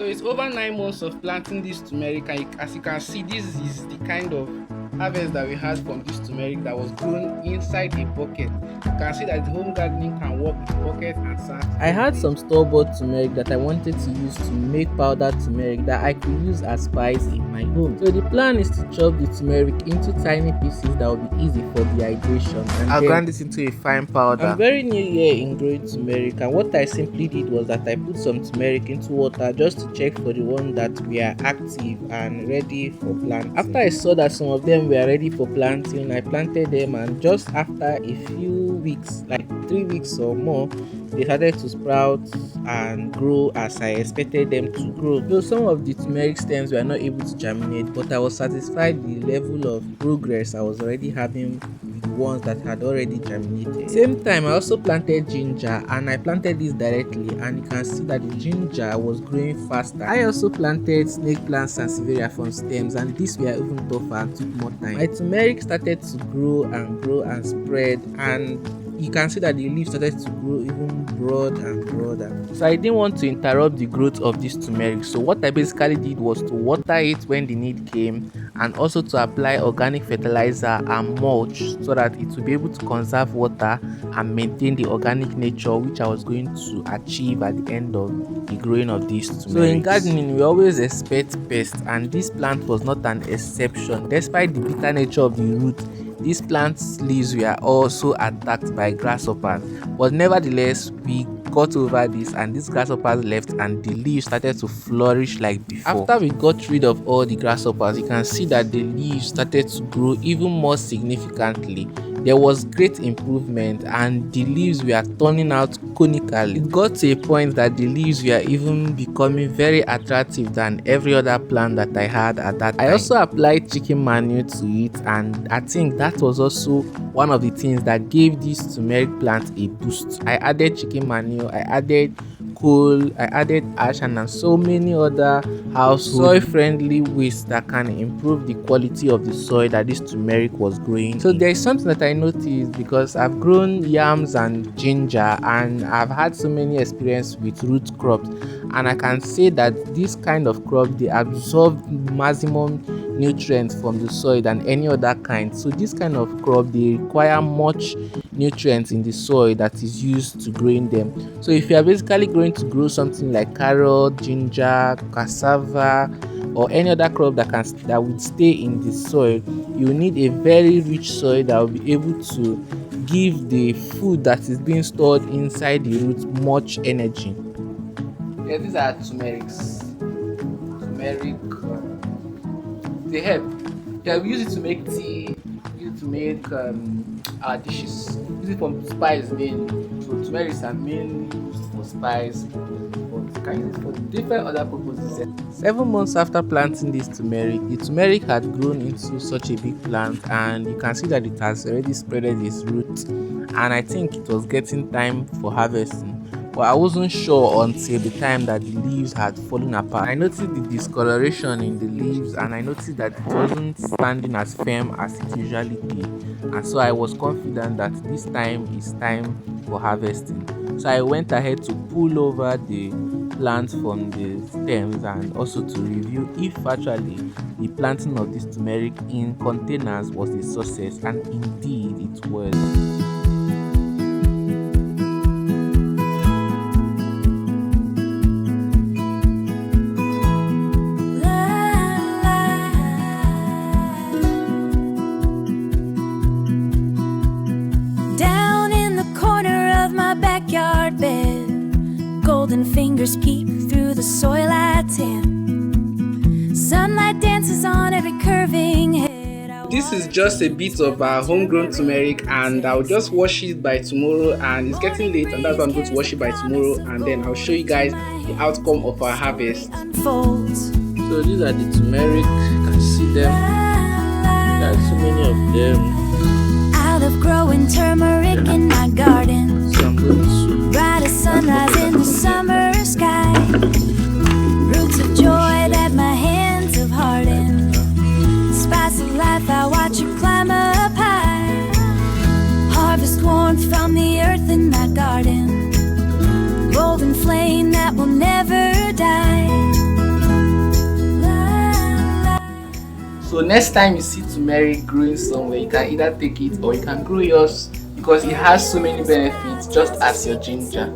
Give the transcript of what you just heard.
So it's over 9 months of planting this turmeric, and as you can see, this is the kind of harvest that we had from this turmeric that was grown inside a bucket. You can see that the home gardening can work with bucket and sand. I had some store-bought turmeric that I wanted to use to make powdered turmeric that I could use as spice in my home. So the plan is to chop the turmeric into tiny pieces that will be easy for dehydration, and I'll grind this into a fine powder. I'm very new here in growing turmeric, and what I simply did was that I put some turmeric into water just to check for the one that were active and ready for planting. After I saw that some of them were ready for planting, I planted them, and just after a few weeks, like 3 weeks or more, they started to sprout and grow as I expected them to grow. Though some of the turmeric stems were not able to germinate, but I was satisfied with the level of progress I was already having with the ones that had already germinated. Same time, I also planted ginger, and I planted this directly, and you can see that the ginger was growing faster. I also planted snake plants and sansevieria from stems, and these were even tougher and took more time. My turmeric started to grow and spread, and you can see that the leaves started to grow even broader and broader. So I didn't want to interrupt the growth of this turmeric, so what I basically did was to water it when the need came, and also to apply organic fertilizer and mulch so that it will be able to conserve water and maintain the organic nature which I was going to achieve at the end of the growing of these turmeric. So in gardening, we always expect pests, and this plant was not an exception. Despite the bitter nature of the root, these plant's leaves were also attacked by grasshoppers, but nevertheless we got over this, and these grasshoppers left and the leaves started to flourish like before. After we got rid of all the grasshoppers, you can see that the leaves started to grow even more significantly. There was great improvement, and the leaves were turning out conically. It got to a point that the leaves were even becoming very attractive than every other plant that I had at that time. I also applied chicken manure to it, and I think that was also one of the things that gave this turmeric plant a boost. I added chicken manure, I added coal, I added ash, and so many other soil friendly ways that can improve the quality of the soil that this turmeric was growing. So there is something that I noticed, because I've grown yams and ginger, and I've had so many experience with root crops, and I can say that this kind of crop, they absorb maximum nutrients from the soil than any other kind. So this kind of crop, they require much nutrients in the soil that is used to growing them. So if you are basically going to grow something like carrot, ginger, cassava, or any other crop that would stay in the soil, you need a very rich soil that will be able to give the food that is being stored inside the roots much energy. Yeah, these are turmerics. Turmeric, they help. Yeah, we use it to make tea, use it to make our dishes. Use it for spice mainly. So turmerics are mainly used for spice, but can use it for different other purposes. 7 months after planting this turmeric, the turmeric had grown into such a big plant, and you can see that it has already spreaded its roots, and I think it was getting time for harvesting. But I wasn't sure until the time that the leaves had fallen apart. I noticed the discoloration in the leaves, and I noticed that it wasn't standing as firm as it usually did, and so I was confident that this time is time for harvesting. So I went ahead to pull over the plants from the stems, and also to review if actually the planting of this turmeric in containers was a success, and indeed it was. Golden fingers peek through the soil I tend. Sunlight dances on every curving head. This is just a bit of our homegrown turmeric, and I'll just wash it by tomorrow, and it's getting late, and that's why I'm going to wash it by tomorrow, and then I'll show you guys the outcome of our harvest. So these are the turmeric, you can see them. There are so many of them. I love growing turmeric in my garden. So I'm going to bright as sunrise in the summer sky. Roots of joy that my hands have hardened. Spice of life, I watch you climb up high. Harvest warmth from the earth in my garden. Golden flame that will never die. So next time you see turmeric growing somewhere, you can either take it or you can grow yours because it has so many benefits just as your ginger.